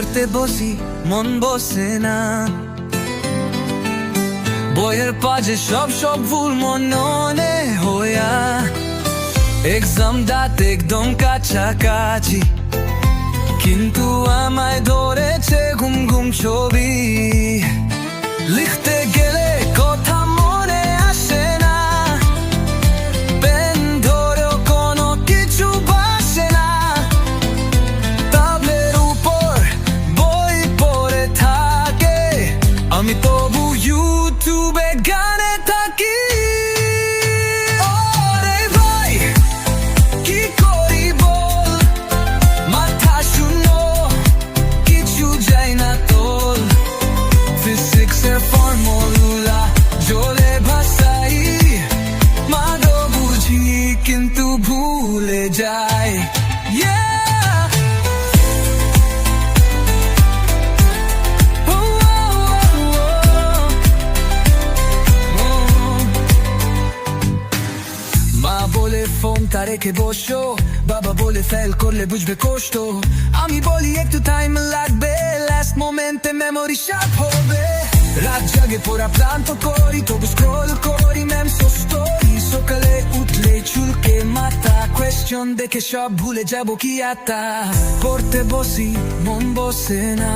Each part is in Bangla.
পড়তে বসি মন বসে না, বইয়ের পাজে সব ভুল মনে হইয়া, এক্সাম দাঁত একদম কাছাকাছি, কিন্তু আমায় ধরেছে ঘুম ছবি। লিখতে গেলে কথা মনে আসে না, পেন ধরেও কোনো কিছু বাসে না, তাবলের উপর বই পড়ে থাকে, আমি তবু ইউটিউবে গানে থাকি। ফর্মুলা জলে ভাসাই, মাদো বুঝি কিন্তু ভুলে যায়। মা বলে ফোনটা রেখে বসো, বাবা বলে ফেল করলে বুঝবে কষ্ট, আমি বলি একটু টাইম লাগবে, লাস্ট মোমেন্টে মেমোরি শার্প হবে। রাত জাগে পড়া প্ল্যান তো করি, তবু স্ক্রল করি ম্যামস স্টোরি, সকালে উঠলে চুলকে মাথা, কোয়েশ্চন দেখে সব ভুলে যাব কি আতা, পড়তে বসি মন বসে না,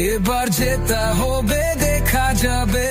এবার যেটা হবে দেখা যাবে